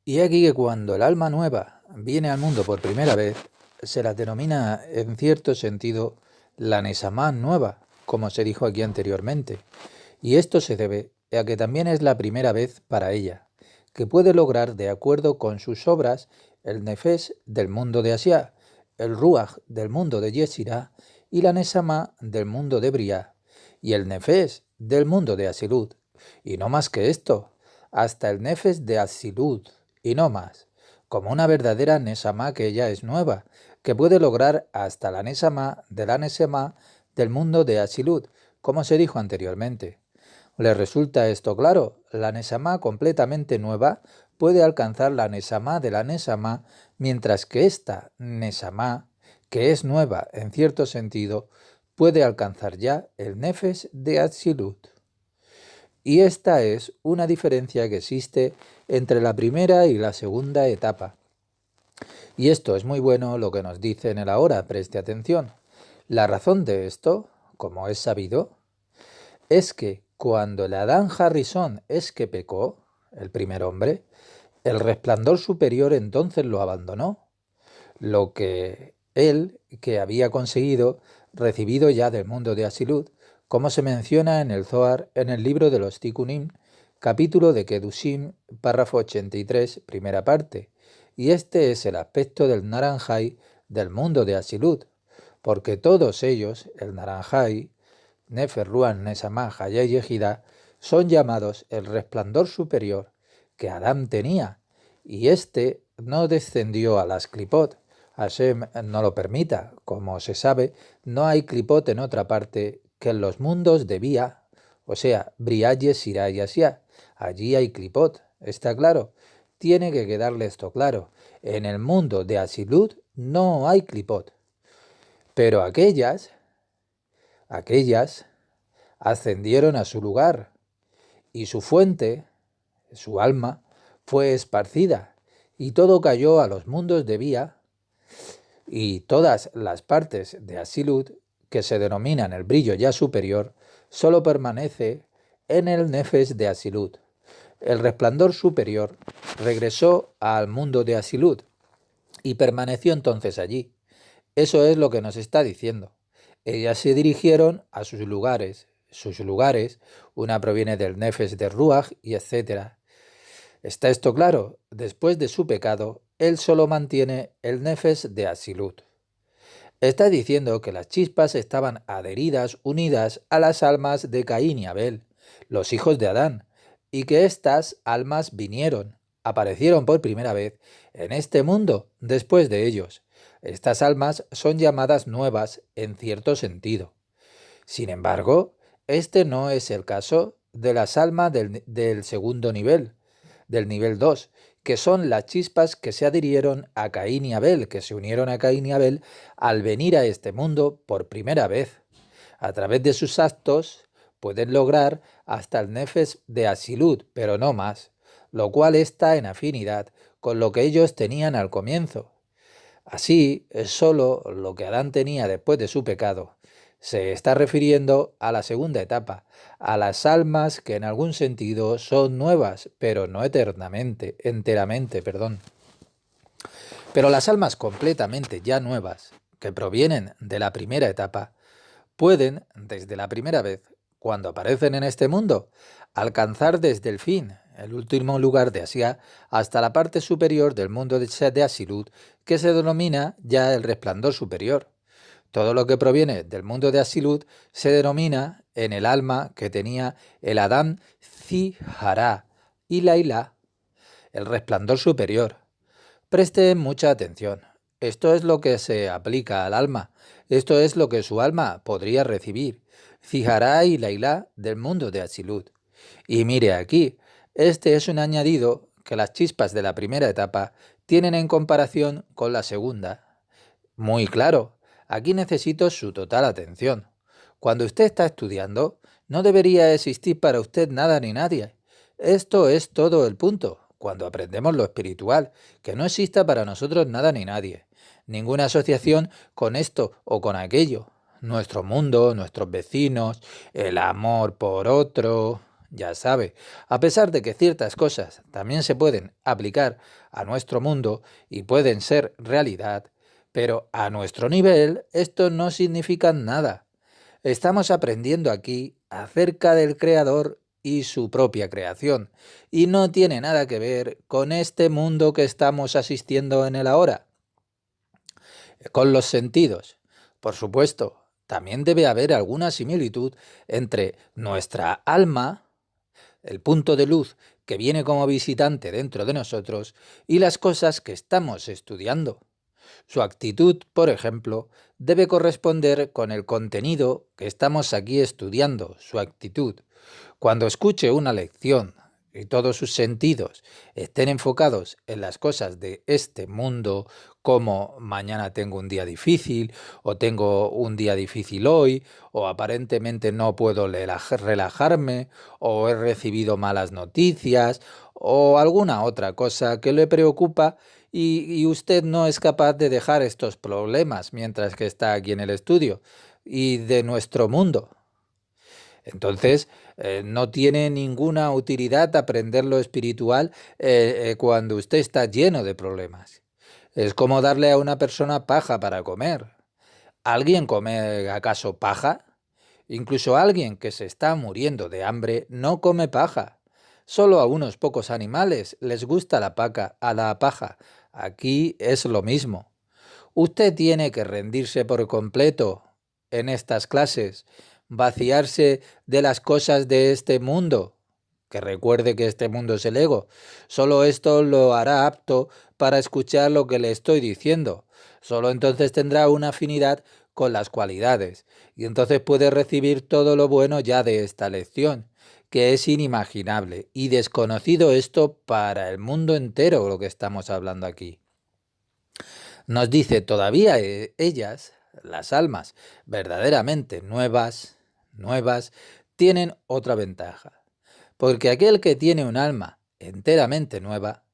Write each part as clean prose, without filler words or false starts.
Y aquí que cuando el alma nueva viene al mundo por primera vez, se la denomina en cierto sentido la Nesamá nueva, como se dijo aquí anteriormente. Y esto se debe a que también es la primera vez para ella, que puede lograr de acuerdo con sus obras el Nefesh del mundo de Asia, el Ruach del mundo de Yesirá y la Nesamá del mundo de Briá, y el Nefesh del mundo de Asilut. Y no más que esto, hasta el Nefesh de Asilut, y no más, como una verdadera Nesamá que ya es nueva, que puede lograr hasta la Nesamá de la Nesamá del mundo de Asilut, como se dijo anteriormente. ¿Le resulta esto claro? La Nesamá completamente nueva puede alcanzar la Nesamá de la Nesamá, mientras que esta Nesamá, que es nueva en cierto sentido, puede alcanzar ya el Nefesh de Atzilut. Y esta es una diferencia que existe entre la primera y la segunda etapa. Y esto es muy bueno lo que nos dice en el ahora, preste atención. La razón de esto, como es sabido, es que cuando el Adán Harrison es que pecó, el primer hombre, el resplandor superior entonces lo abandonó, lo que él, que había conseguido, recibido ya del mundo de Asilut, como se menciona en el Zohar, en el libro de los Tikkunim, capítulo de Kedushim, párrafo 83, primera parte. Y este es el aspecto del Naranjai del mundo de Asilut, porque todos ellos, el Naranjai, Nefer, Ruan, Nesamá, Hayá y Yehidá, son llamados el resplandor superior que Adán tenía, y éste no descendió a las Clipot. Hashem no lo permita. Como se sabe, no hay Clipot en otra parte que en los mundos de Bía, o sea, Briaye, Sirá y Asiá. Allí hay Clipot, ¿está claro? Tiene que quedarle esto claro. En el mundo de Asilut no hay Clipot. Pero aquellas ascendieron a su lugar, y su fuente, su alma, fue esparcida, y todo cayó a los mundos de Bía, y todas las partes de Asilut, que se denominan el brillo ya superior, solo permanece en el Nefesh de Asilut. El resplandor superior regresó al mundo de Asilut y permaneció entonces allí. Eso es lo que nos está diciendo. Ellas se dirigieron a sus lugares. Sus lugares, una proviene del Nefesh de Ruach y etcétera. ¿Está esto claro? Después de su pecado, él solo mantiene el Nefesh de Asilut. Está diciendo que las chispas estaban adheridas, unidas a las almas de Caín y Abel, los hijos de Adán, y que estas almas vinieron, aparecieron por primera vez en este mundo después de ellos. Estas almas son llamadas nuevas en cierto sentido. Sin embargo, este no es el caso de las almas del segundo nivel, del nivel 2, que son las chispas que se adhirieron a Caín y Abel, que se unieron a Caín y Abel al venir a este mundo por primera vez. A través de sus actos pueden lograr hasta el Nefesh de Asilut, pero no más, lo cual está en afinidad con lo que ellos tenían al comienzo. Así es solo lo que Adán tenía después de su pecado. Se está refiriendo a la segunda etapa, a las almas que en algún sentido son nuevas, pero no enteramente, perdón. Pero las almas completamente ya nuevas, que provienen de la primera etapa, pueden, desde la primera vez, cuando aparecen en este mundo, alcanzar desde el fin, el último lugar de Asia, hasta la parte superior del mundo de Asilut, que se denomina ya el resplandor superior. Todo lo que proviene del mundo de Asilut se denomina en el alma que tenía el Adán Zihará y la Ilá, el resplandor superior. Presten mucha atención. Esto es lo que se aplica al alma. Esto es lo que su alma podría recibir. Zihará y Lailá del mundo de Asilut. Y mire aquí, este es un añadido que las chispas de la primera etapa tienen en comparación con la segunda. Muy claro, aquí necesito su total atención. Cuando usted está estudiando, no debería existir para usted nada ni nadie. Esto es todo el punto, cuando aprendemos lo espiritual, que no exista para nosotros nada ni nadie. Ninguna asociación con esto o con aquello. Nuestro mundo, nuestros vecinos, el amor por otro. ya sabe, a pesar de que ciertas cosas también se pueden aplicar a nuestro mundo y pueden ser realidad, pero a nuestro nivel esto no significa nada. Estamos aprendiendo aquí acerca del Creador y su propia creación, y no tiene nada que ver con este mundo que estamos asistiendo en el ahora, con los sentidos. Por supuesto, también debe haber alguna similitud entre nuestra alma, el punto de luz que viene como visitante dentro de nosotros, y las cosas que estamos estudiando. Su actitud, por ejemplo, debe corresponder con el contenido que estamos aquí estudiando, su actitud. Cuando escuche una lección y todos sus sentidos estén enfocados en las cosas de este mundo, como mañana tengo un día difícil, o tengo un día difícil hoy, o aparentemente no puedo relajarme, o he recibido malas noticias, o alguna otra cosa que le preocupa, y usted no es capaz de dejar estos problemas mientras que está aquí en el estudio y de nuestro mundo. Entonces, no tiene ninguna utilidad aprender lo espiritual cuando usted está lleno de problemas. Es como darle a una persona paja para comer. ¿Alguien come acaso paja? Incluso alguien que se está muriendo de hambre no come paja. Solo a unos pocos animales les gusta la paja. Aquí es lo mismo. Usted tiene que rendirse por completo en estas clases, vaciarse de las cosas de este mundo. Que recuerde que este mundo es el ego. Solo esto lo hará apto para escuchar lo que le estoy diciendo. Solo entonces tendrá una afinidad con las cualidades y entonces puede recibir todo lo bueno ya de esta lección, que es inimaginable y desconocido esto para el mundo entero, lo que estamos hablando aquí. Nos dice todavía ellas, las almas verdaderamente nuevas, tienen otra ventaja. Porque aquel que tiene un alma enteramente nueva,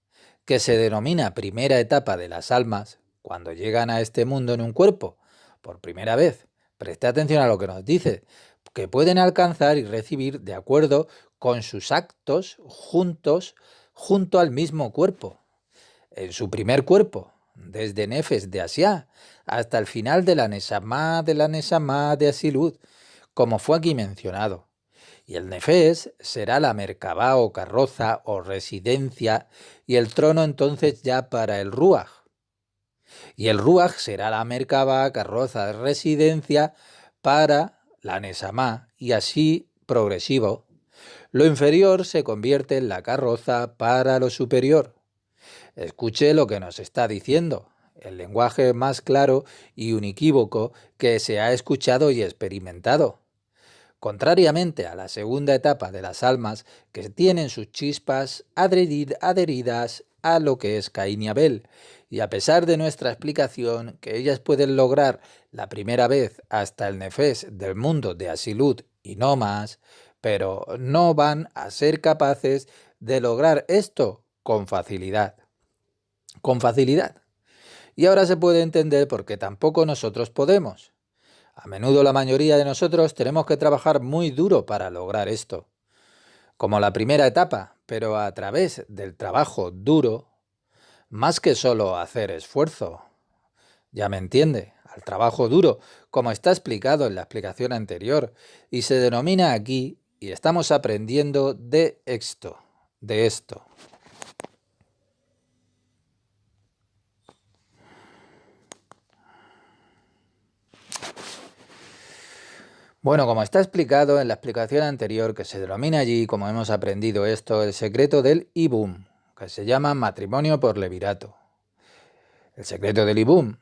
que se denomina primera etapa de las almas, cuando llegan a este mundo en un cuerpo, por primera vez, preste atención a lo que nos dice, que pueden alcanzar y recibir de acuerdo con sus actos junto al mismo cuerpo, en su primer cuerpo, desde Nefes de Asia hasta el final de la Neshama de Asilut, como fue aquí mencionado. Y el Nefes será la Merkabá o carroza o residencia, y el trono entonces ya para el Ruach. Y el Ruach será la Merkabá, carroza, residencia para la Neshama, y así progresivo. Lo inferior se convierte en la carroza para lo superior. Escuche lo que nos está diciendo, el lenguaje más claro y unequívoco que se ha escuchado y experimentado. Contrariamente a la segunda etapa de las almas, que tienen sus chispas adheridas a lo que es Caín y Abel, y a pesar de nuestra explicación que ellas pueden lograr la primera vez hasta el nefés del mundo de Asilut y no más, pero no van a ser capaces de lograr esto con facilidad. Con facilidad. Y ahora se puede entender por qué tampoco nosotros podemos. A menudo la mayoría de nosotros tenemos que trabajar muy duro para lograr esto, como la primera etapa, pero a través del trabajo duro, más que solo hacer esfuerzo. Ya me entiende, al trabajo duro, como está explicado en la explicación anterior, y se denomina aquí, y estamos aprendiendo de esto. Bueno, como está explicado en la explicación anterior, que se denomina allí, como hemos aprendido esto, el secreto del Ibum, que se llama matrimonio por levirato. El secreto del Ibum,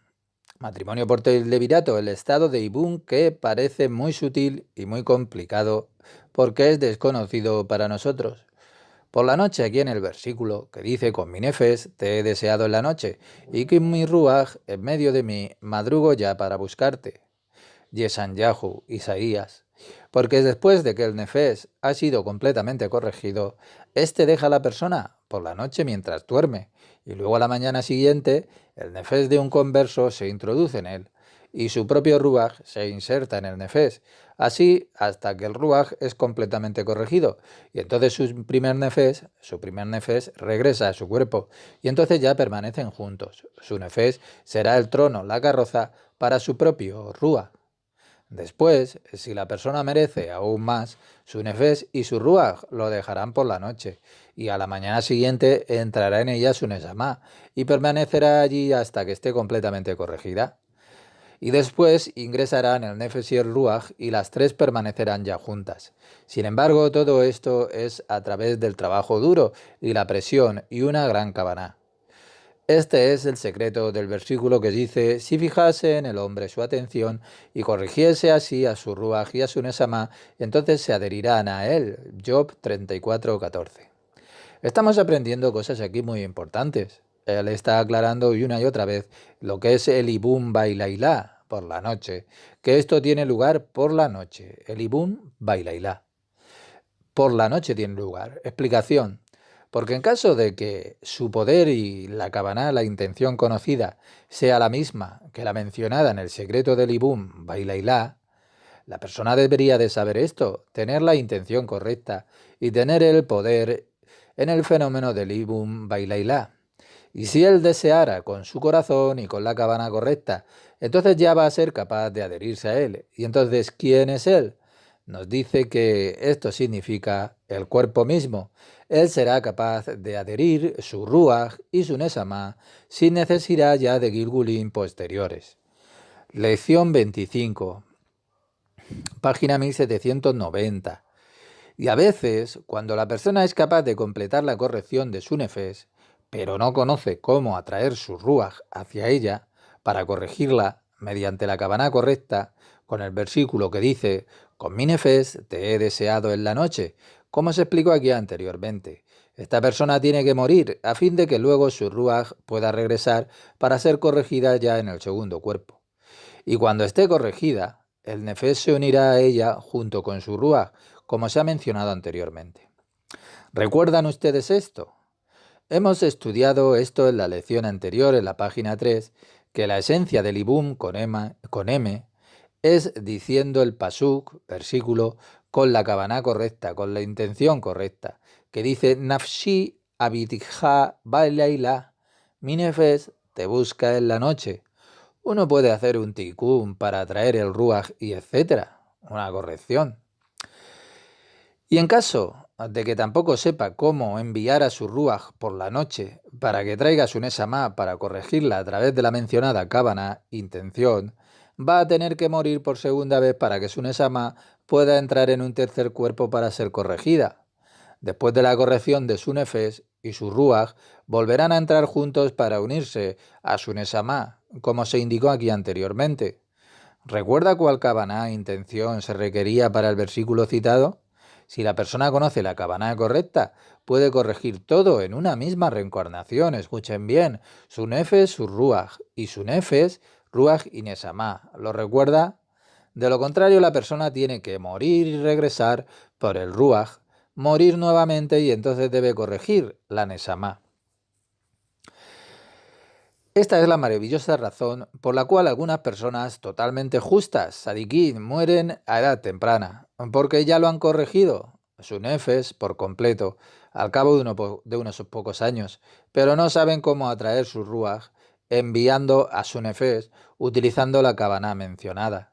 matrimonio por levirato, el estado de Ibum que parece muy sutil y muy complicado porque es desconocido para nosotros. Por la noche, aquí en el versículo, que dice, con mi nefes te he deseado en la noche, y con mi ruaj en medio de mí madrugo ya para buscarte. Yesanyahu, Isaías, porque después de que el nefés ha sido completamente corregido, este deja a la persona por la noche mientras duerme, y luego a la mañana siguiente el nefés de un converso se introduce en él, y su propio ruaj se inserta en el nefes, así hasta que el ruaj es completamente corregido, y entonces su primer nefes regresa a su cuerpo, y entonces ya permanecen juntos. Su nefes será el trono, la carroza, para su propio ruaj. Después, si la persona merece aún más, su nefes y su ruaj lo dejarán por la noche, y a la mañana siguiente entrará en ella su neshamá, y permanecerá allí hasta que esté completamente corregida. Y después ingresarán el nefes y el ruaj, y las tres permanecerán ya juntas. Sin embargo, todo esto es a través del trabajo duro y la presión y una gran cabana. Este es el secreto del versículo que dice: si fijase en el hombre su atención y corrigiese así a su ruaj y a su neshamá, entonces se adherirán a él. Job 34:14. Estamos aprendiendo cosas aquí muy importantes. Él está aclarando una y otra vez lo que es el ibum bailailá, por la noche, que esto tiene lugar por la noche. El ibum bailailá. Por la noche tiene lugar. Explicación. Porque en caso de que su poder y la kavaná, la intención conocida, sea la misma que la mencionada en el secreto del ibum bailailá, la persona debería de saber esto, tener la intención correcta y tener el poder en el fenómeno del ibum bailailá. Y si él deseara con su corazón y con la kavaná correcta, entonces ya va a ser capaz de adherirse a él. Y entonces, ¿quién es él? Nos dice que esto significa el cuerpo mismo. Él será capaz de adherir su ruaj y su neshamá sin necesidad ya de gilgulín posteriores. Lección 25, página 1790. Y a veces, cuando la persona es capaz de completar la corrección de su nefes, pero no conoce cómo atraer su ruaj hacia ella para corregirla mediante la kavaná correcta, con el versículo que dice: con mi nefes te he deseado en la noche, como se explicó aquí anteriormente. Esta persona tiene que morir a fin de que luego su ruaj pueda regresar para ser corregida ya en el segundo cuerpo. Y cuando esté corregida, el nefes se unirá a ella junto con su ruaj, como se ha mencionado anteriormente. ¿Recuerdan ustedes esto? Hemos estudiado esto en la lección anterior, en la página 3, que la esencia del ibum con M es diciendo el pasuk, versículo, con la kavaná correcta, con la intención correcta, que dice: nafshi abidija bailaila, mi nefes te busca en la noche. Uno puede hacer un tikkun para atraer el ruaj y etcétera, una corrección. Y en caso de que tampoco sepa cómo enviar a su ruaj por la noche para que traiga su neshamá para corregirla a través de la mencionada kavaná, intención, va a tener que morir por segunda vez para que su neshamá pueda entrar en un tercer cuerpo para ser corregida. Después de la corrección de su nefes y su ruaj, volverán a entrar juntos para unirse a su neshamá, como se indicó aquí anteriormente. ¿Recuerda cuál kavaná, intención, se requería para el versículo citado? Si la persona conoce la kavaná correcta, puede corregir todo en una misma reencarnación. Escuchen bien: su nefes, su ruaj, y su nefes, ruaj y neshamá. ¿Lo recuerda? De lo contrario, la persona tiene que morir y regresar por el ruaj, morir nuevamente y entonces debe corregir la neshamá. Esta es la maravillosa razón por la cual algunas personas totalmente justas, sadiquín, mueren a edad temprana, porque ya lo han corregido, su nefes, por completo, al cabo de unos pocos años, pero no saben cómo atraer su ruaj, enviando a su nefes, utilizando la kavaná mencionada.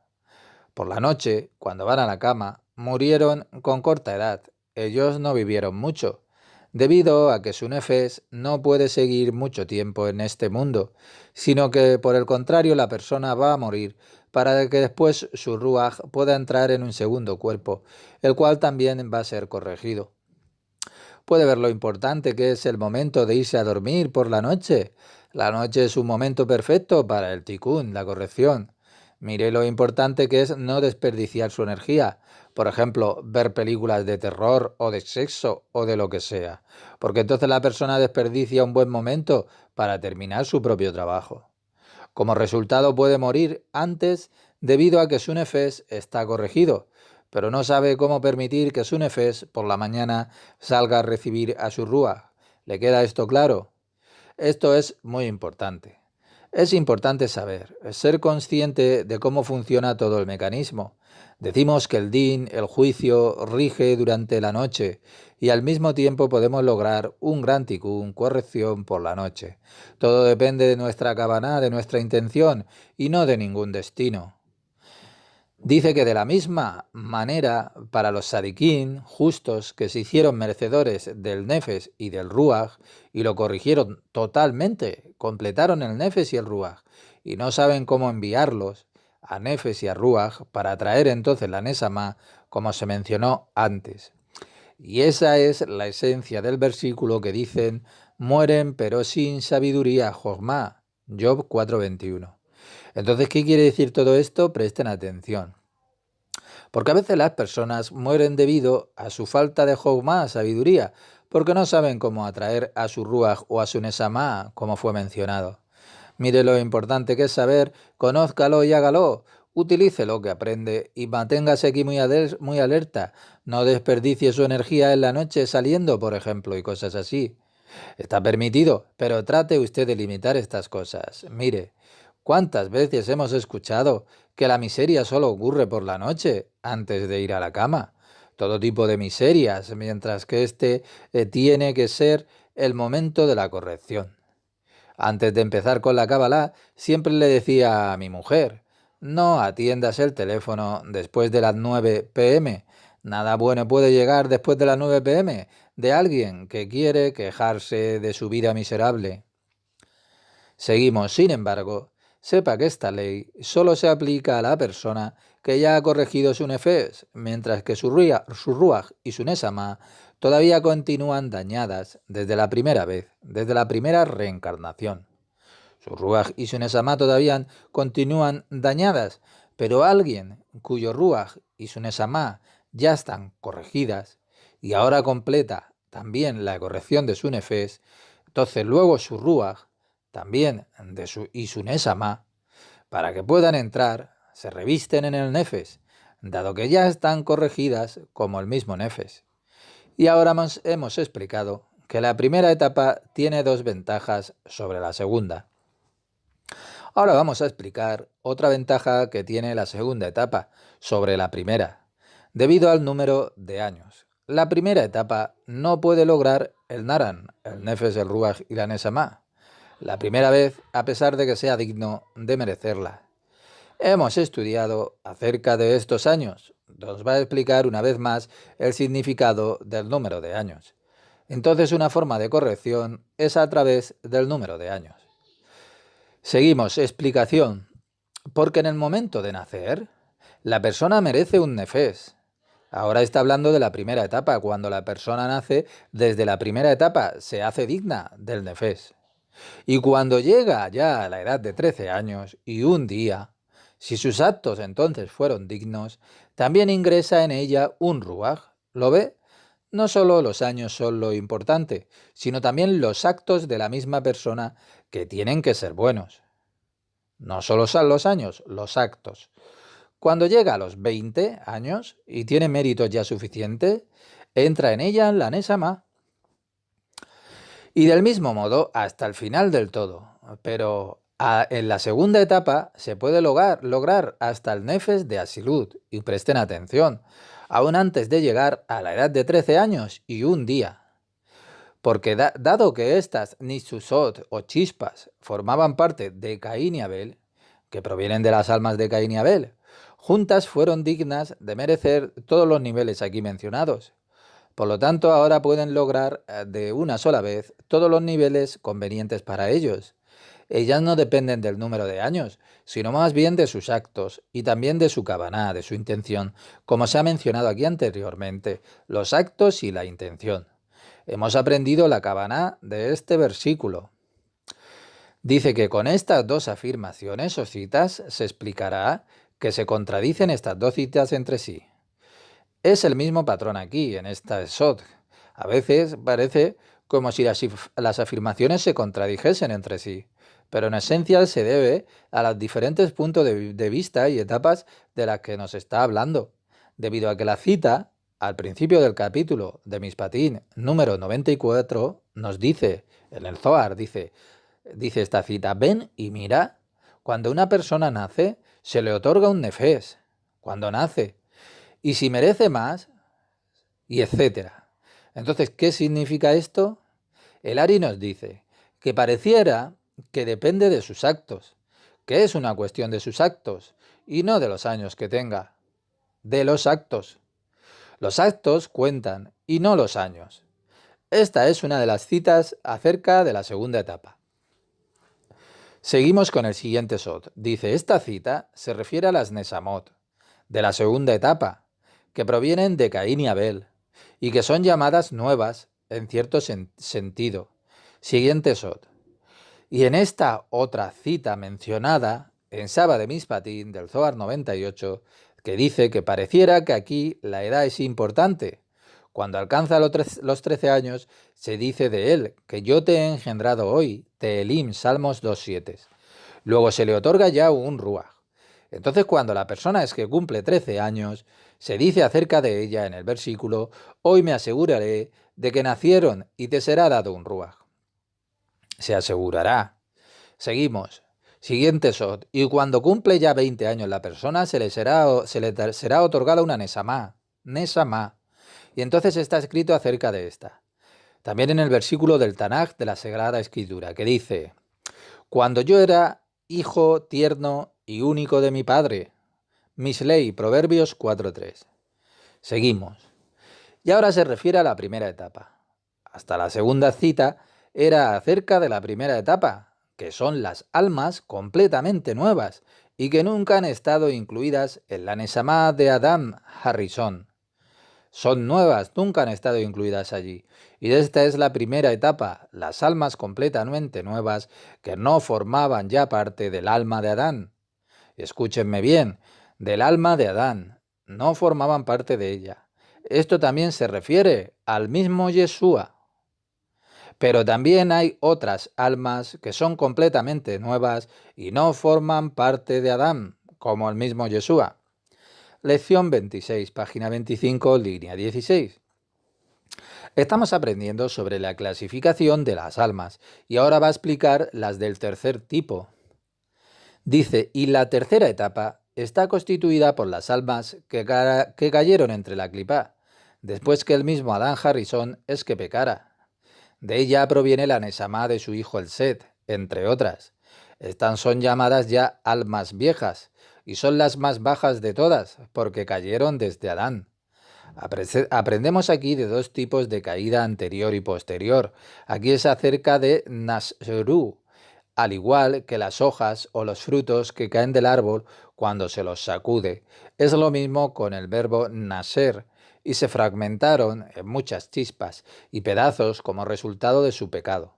Por la noche, cuando van a la cama, murieron con corta edad. Ellos no vivieron mucho, debido a que su nefes no puede seguir mucho tiempo en este mundo, sino que por el contrario la persona va a morir para que después su ruaj pueda entrar en un segundo cuerpo, el cual también va a ser corregido. ¿Puede ver lo importante que es el momento de irse a dormir por la noche? La noche es un momento perfecto para el tikkun, la corrección. Mire lo importante que es no desperdiciar su energía. Por ejemplo, ver películas de terror o de sexo o de lo que sea. Porque entonces la persona desperdicia un buen momento para terminar su propio trabajo. Como resultado puede morir antes debido a que su nefes está corregido, pero no sabe cómo permitir que su nefes por la mañana salga a recibir a su ruaj. ¿Le queda esto claro? Esto es muy importante. Es importante ser consciente de cómo funciona todo el mecanismo. Decimos que el din, el juicio, rige durante la noche y al mismo tiempo podemos lograr un gran tikkun, corrección por la noche. Todo depende de nuestra kavaná, de nuestra intención y no de ningún destino. Dice que de la misma manera, para los sadiquín, justos, que se hicieron merecedores del nefes y del ruaj, y lo corrigieron totalmente, completaron el nefes y el ruaj, y no saben cómo enviarlos a nefes y a ruaj para atraer entonces la nesama, como se mencionó antes. Y esa es la esencia del versículo que dicen, mueren pero sin sabiduría, Jogma, Job 4:21. Entonces, ¿qué quiere decir todo esto? Presten atención. Porque a veces las personas mueren debido a su falta de Jogma, sabiduría, porque no saben cómo atraer a su Ruach o a su Nesamá, como fue mencionado. Mire lo importante que es saber, conózcalo y hágalo. Utilice lo que aprende y manténgase aquí muy alerta. No desperdicie su energía en la noche saliendo, por ejemplo, y cosas así. Está permitido, pero trate usted de limitar estas cosas. Mire, ¿cuántas veces hemos escuchado que la miseria solo ocurre por la noche, antes de ir a la cama? Todo tipo de miserias, mientras que tiene que ser el momento de la corrección. Antes de empezar con la cábala, siempre le decía a mi mujer, no atiendas el teléfono después de las 9 p.m. Nada bueno puede llegar después de las 9 p.m. de alguien que quiere quejarse de su vida miserable. Seguimos, sin embargo, sepa que esta ley solo se aplica a la persona que ya ha corregido su nefes, mientras que su ruaj y su nesama todavía continúan dañadas desde la primera vez, desde la primera reencarnación. Su ruaj y su nesama todavía continúan dañadas, pero alguien cuyo ruaj y su nesama ya están corregidas y ahora completa también la corrección de su nefes, entonces luego su ruaj también y su nesama, para que puedan entrar, se revisten en el nefes, dado que ya están corregidas como el mismo nefes. Y ahora hemos explicado que la primera etapa tiene dos ventajas sobre la segunda. Ahora vamos a explicar otra ventaja que tiene la segunda etapa sobre la primera, debido al número de años. La primera etapa no puede lograr el naran, el nefes, el ruaj y la nesama, la primera vez, a pesar de que sea digno de merecerla. Hemos estudiado acerca de estos años. Nos va a explicar una vez más el significado del número de años. Entonces, una forma de corrección es a través del número de años. Seguimos, explicación. Porque en el momento de nacer, la persona merece un nefes. Ahora está hablando de la primera etapa. Cuando la persona nace, desde la primera etapa se hace digna del nefes. Y cuando llega ya a la edad de 13 años y un día, si sus actos entonces fueron dignos, también ingresa en ella un ruaj. ¿Lo ve? No solo los años son lo importante, sino también los actos de la misma persona que tienen que ser buenos. No solo son los años, los actos. Cuando llega a los 20 años y tiene méritos ya suficientes, entra en ella la nesama. Y del mismo modo hasta el final del todo. Pero en la segunda etapa se puede lograr hasta el nefes de Asilut. Y presten atención, aún antes de llegar a la edad de 13 años y un día. Porque dado que estas Nitsusot o chispas formaban parte de Caín y Abel, que provienen de las almas de Caín y Abel, juntas fueron dignas de merecer todos los niveles aquí mencionados. Por lo tanto, ahora pueden lograr de una sola vez todos los niveles convenientes para ellos. Ellas no dependen del número de años, sino más bien de sus actos y también de su kavaná, de su intención, como se ha mencionado aquí anteriormente, los actos y la intención. Hemos aprendido la kavaná de este versículo. Dice que con estas dos afirmaciones o citas se explicará que se contradicen estas dos citas entre sí. Es el mismo patrón aquí, en esta Sod. A veces parece como si las afirmaciones se contradijesen entre sí, pero en esencia se debe a los diferentes puntos de vista y etapas de las que nos está hablando, debido a que la cita, al principio del capítulo de Mishpatim número 94, nos dice, en el Zohar, dice, Dice esta cita, ven y mira, cuando una persona nace, se le otorga un nefes, cuando nace, y si merece más, y etcétera. Entonces, ¿qué significa esto? El Ari nos dice que pareciera que depende de sus actos, que es una cuestión de sus actos, y no de los años que tenga, de los actos. Los actos cuentan, y no los años. Esta es una de las citas acerca de la segunda etapa. Seguimos con el siguiente sot. Dice, esta cita se refiere a las Nesamot, de la segunda etapa, que provienen de Caín y Abel, y que son llamadas nuevas en cierto sentido. Siguiente sot. Y en esta otra cita mencionada, en Saba de Mishpatim, del Zohar 98, que dice que pareciera que aquí la edad es importante. Cuando alcanza los 13 años, se dice de él que yo te he engendrado hoy, Teelim, Salmos 2.7. Luego se le otorga ya un ruaj. Entonces, cuando la persona es que cumple 13 años, se dice acerca de ella en el versículo, hoy me aseguraré de que nacieron y te será dado un ruaj. Se asegurará. Seguimos. Siguiente sot. Y cuando cumple ya 20 años la persona, se le será otorgada una nesamá. Nesamá. Y entonces está escrito acerca de esta. También en el versículo del Tanaj de la Sagrada Escritura, que dice, cuando yo era hijo tierno y único de mi padre. Mislei, Proverbios 4.3. Seguimos. Y ahora se refiere a la primera etapa. Hasta la segunda cita era acerca de la primera etapa, que son las almas completamente nuevas y que nunca han estado incluidas en la Nesamá de Adam Harrison. Son nuevas, nunca han estado incluidas allí. Y esta es la primera etapa, las almas completamente nuevas que no formaban ya parte del alma de Adán. Escúchenme bien, del alma de Adán, no formaban parte de ella. Esto también se refiere al mismo Yeshua. Pero también hay otras almas que son completamente nuevas y no forman parte de Adán, como el mismo Yeshua. Lección 26, página 25, línea 16. Estamos aprendiendo sobre la clasificación de las almas y ahora va a explicar las del tercer tipo. Dice, y la tercera etapa está constituida por las almas que cayeron entre la clipá, después que el mismo Adán Harrison es que pecara. De ella proviene la Nesamá de su hijo el Set, entre otras. Estas son llamadas ya almas viejas, y son las más bajas de todas, porque cayeron desde Adán. Aprendemos aquí de dos tipos de caída anterior y posterior. Aquí es acerca de Nasru, al igual que las hojas o los frutos que caen del árbol cuando se los sacude. Es lo mismo con el verbo naser, y se fragmentaron en muchas chispas y pedazos como resultado de su pecado.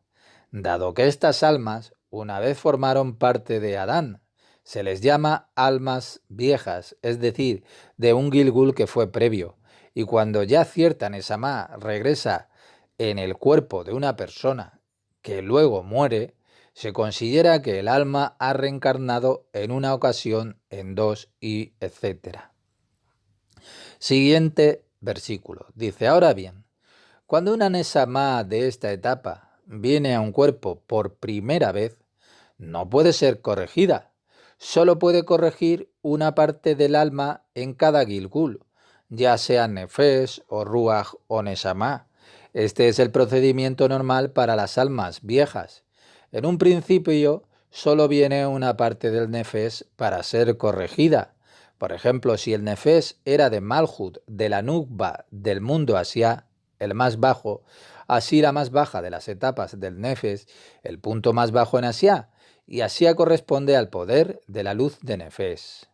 Dado que estas almas, una vez formaron parte de Adán, se les llama almas viejas, es decir, de un Gilgul que fue previo, y cuando ya cierta Nesamá regresa en el cuerpo de una persona que luego muere, se considera que el alma ha reencarnado en una ocasión, en dos y etcétera. Siguiente versículo. Dice, ahora bien, cuando una Nesamá de esta etapa viene a un cuerpo por primera vez, no puede ser corregida. Solo puede corregir una parte del alma en cada Gilgul, ya sea Nefesh o Ruach o Nesamá. Este es el procedimiento normal para las almas viejas. En un principio solo viene una parte del Nefesh para ser corregida. Por ejemplo, si el Nefesh era de Malhut, de la Nukba, del mundo Asia, el más bajo, así la más baja de las etapas del Nefesh, el punto más bajo en Asia, y Asia corresponde al poder de la luz de Nefesh.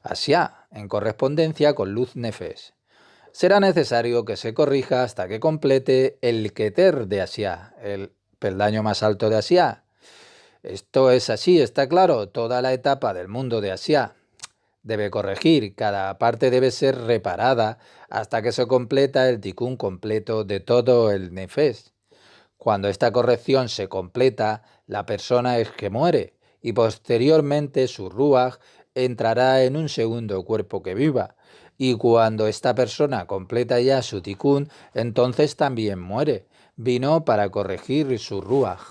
Asia, en correspondencia con luz Nefesh. Será necesario que se corrija hasta que complete el Keter de Asia, el peldaño más alto de Asia. Esto es así, está claro, toda la etapa del mundo de Asia debe corregir, cada parte debe ser reparada hasta que se completa el Tikkun completo de todo el Nefesh. Cuando esta corrección se completa, la persona es que muere y posteriormente su Ruach entrará en un segundo cuerpo que viva. Y cuando esta persona completa ya su Tikkun, entonces también muere. Vino para corregir su Ruach.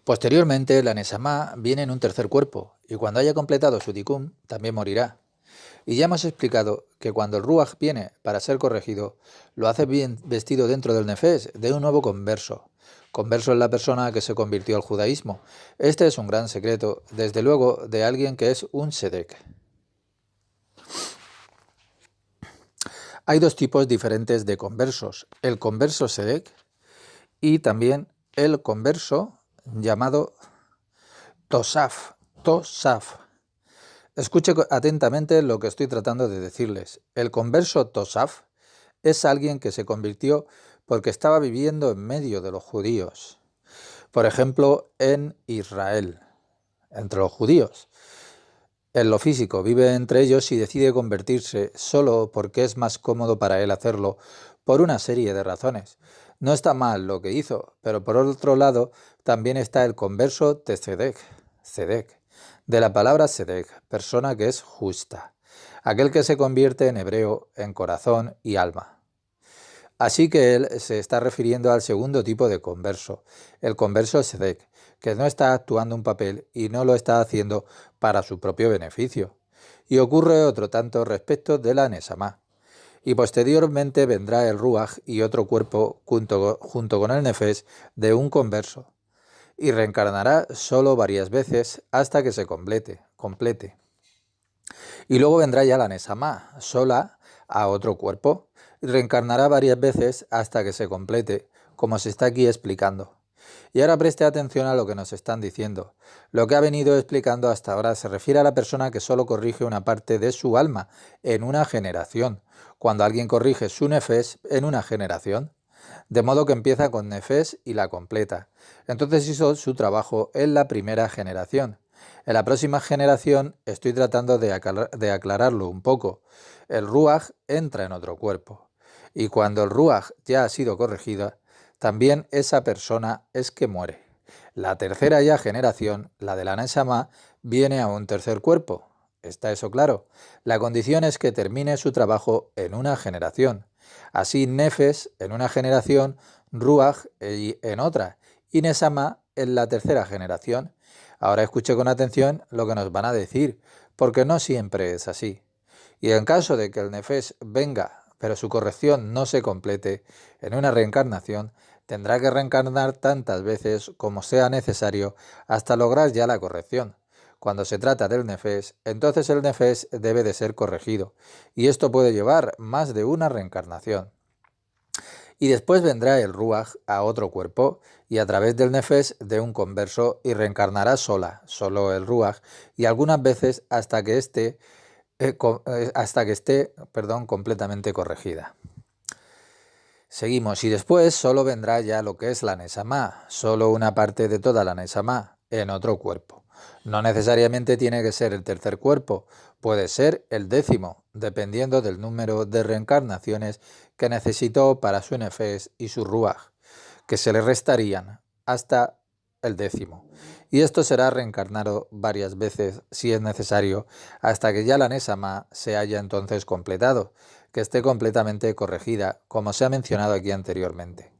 Posteriormente, la Neshama viene en un tercer cuerpo, y cuando haya completado su tikkun, también morirá. Y ya hemos explicado que cuando el Ruach viene para ser corregido, lo hace bien vestido dentro del Nefesh de un nuevo converso. Converso es la persona que se convirtió al judaísmo. Este es un gran secreto, desde luego, de alguien que es un Sedek. Hay dos tipos diferentes de conversos, el converso Sedek y también el converso llamado Tosaf. Tosaf. Escuche atentamente lo que estoy tratando de decirles. El converso Tosaf es alguien que se convirtió porque estaba viviendo en medio de los judíos. Por ejemplo, en Israel, entre los judíos. En lo físico, vive entre ellos y decide convertirse solo porque es más cómodo para él hacerlo, por una serie de razones. No está mal lo que hizo, pero por otro lado también está el converso Tzedek, de la palabra Sedek, persona que es justa, aquel que se convierte en hebreo en corazón y alma. Así que él se está refiriendo al segundo tipo de converso, el converso Sedek, que no está actuando un papel y no lo está haciendo para su propio beneficio. Y ocurre otro tanto respecto de la Neshama. Y posteriormente vendrá el Ruach y otro cuerpo junto con el Nefesh de un converso. Y reencarnará solo varias veces hasta que se complete. Y luego vendrá ya la Neshama, sola a otro cuerpo, y reencarnará varias veces hasta que se complete, como se está aquí explicando. Y ahora preste atención a lo que nos están diciendo. Lo que ha venido explicando hasta ahora se refiere a la persona que solo corrige una parte de su alma en una generación, cuando alguien corrige su nefesh en una generación. De modo que empieza con nefesh y la completa. Entonces hizo su trabajo en la primera generación. En la próxima generación estoy tratando de aclararlo un poco. El Ruach entra en otro cuerpo. Y cuando el Ruach ya ha sido corregido, también esa persona es que muere. La tercera ya generación, la de la Neshama, viene a un tercer cuerpo. ¿Está eso claro? La condición es que termine su trabajo en una generación. Así Nefesh en una generación, Ruach en otra, y Neshama en la tercera generación. Ahora escuche con atención lo que nos van a decir, porque no siempre es así. Y en caso de que el Nefesh venga, pero su corrección no se complete en una reencarnación, tendrá que reencarnar tantas veces como sea necesario hasta lograr ya la corrección. Cuando se trata del Nefesh, entonces el Nefesh debe de ser corregido, y esto puede llevar más de una reencarnación. Y después vendrá el Ruach a otro cuerpo, y a través del Nefesh de un converso, y reencarnará solo el Ruach, y algunas veces hasta que esté completamente corregida. Seguimos, y después solo vendrá ya lo que es la Neshama, solo una parte de toda la Neshama, en otro cuerpo. No necesariamente tiene que ser el tercer cuerpo, puede ser el 10º, dependiendo del número de reencarnaciones que necesitó para su Nefesh y su Ruach, que se le restarían hasta el 10º. Y esto será reencarnado varias veces, si es necesario, hasta que ya la Neshama se haya entonces completado, que esté completamente corregida, como se ha mencionado aquí anteriormente.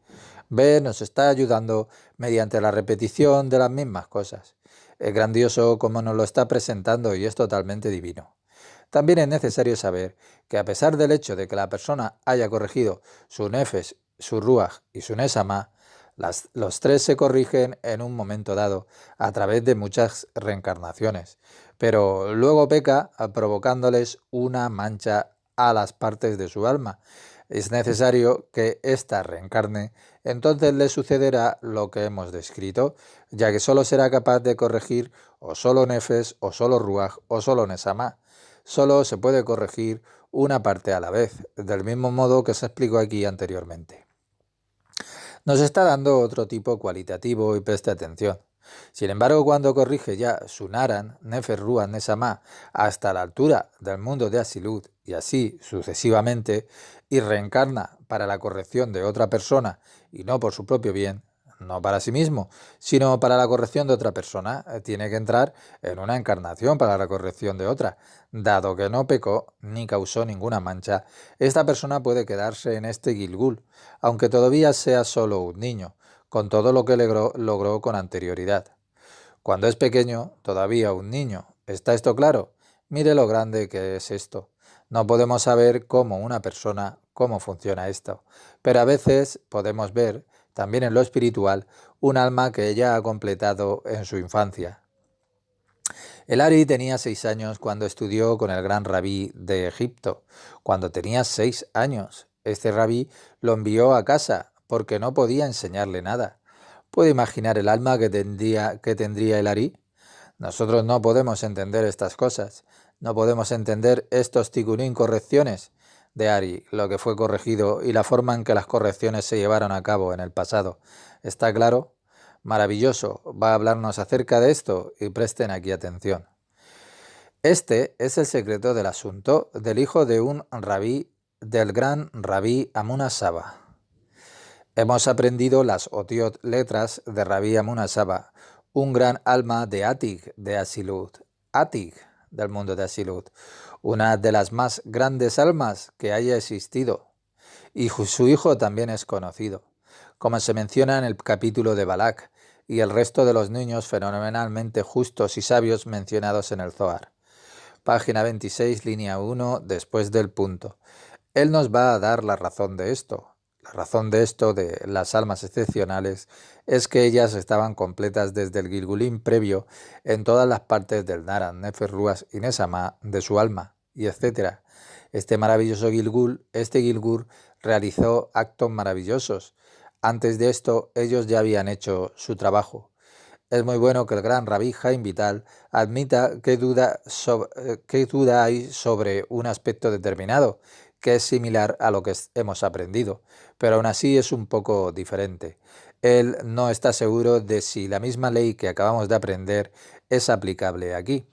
Ve, nos está ayudando mediante la repetición de las mismas cosas. Es grandioso como nos lo está presentando y es totalmente divino. También es necesario saber que a pesar del hecho de que la persona haya corregido su Nefesh, su Ruach y su Neshama, los tres se corrigen en un momento dado, a través de muchas reencarnaciones, pero luego peca provocándoles una mancha a las partes de su alma. Es necesario que ésta reencarne, entonces le sucederá lo que hemos descrito, ya que solo será capaz de corregir o solo Nefesh, o solo Ruach, o solo Neshama. Solo se puede corregir una parte a la vez, del mismo modo que se explicó aquí anteriormente. Nos está dando otro tipo cualitativo y preste atención. Sin embargo, cuando corrige ya su Naran, Nefesh, Ruach, Neshama hasta la altura del mundo de Asilut y así sucesivamente, y reencarna para la corrección de otra persona y no por su propio bien, no para sí mismo, sino para la corrección de otra persona, tiene que entrar en una encarnación para la corrección de otra. Dado que no pecó ni causó ninguna mancha, esta persona puede quedarse en este Gilgul, aunque todavía sea solo un niño, con todo lo que logró con anterioridad. Cuando es pequeño, todavía un niño. ¿Está esto claro? Mire lo grande que es esto. No podemos saber cómo funciona esto, pero a veces podemos ver, también en lo espiritual, un alma que ella ha completado en su infancia. El Ari tenía 6 años cuando estudió con el gran rabí de Egipto. Cuando tenía 6 años, este rabí lo envió a casa porque no podía enseñarle nada. ¿Puede imaginar el alma que tendría el Ari? Nosotros no podemos entender estas cosas. No podemos entender estos tikkunim correcciones de Ari, lo que fue corregido y la forma en que las correcciones se llevaron a cabo en el pasado. ¿Está claro? Maravilloso. Va a hablarnos acerca de esto y presten aquí atención. Este es el secreto del asunto del hijo de un rabí, del gran rabí Amuna Saba. Hemos aprendido las otiot letras de Rabí Amuna Saba, un gran alma de Atik de Asilut. Atik, del mundo de Asilut, una de las más grandes almas que haya existido. Y su hijo también es conocido, como se menciona en el capítulo de Balak, y el resto de los niños fenomenalmente justos y sabios mencionados en el Zohar. Página 26, línea 1, después del punto. Él nos va a dar la razón de esto. La razón de esto, de las almas excepcionales, es que ellas estaban completas desde el Gilgulim previo en todas las partes del Naran, Nefer, Ruach y Nesama de su alma, y etc. Este maravilloso Gilgul, realizó actos maravillosos. Antes de esto, ellos ya habían hecho su trabajo. Es muy bueno que el gran Rabí Haim Vital admita qué duda hay sobre un aspecto determinado, que es similar a lo que hemos aprendido, pero aún así es un poco diferente. Él no está seguro de si la misma ley que acabamos de aprender es aplicable aquí.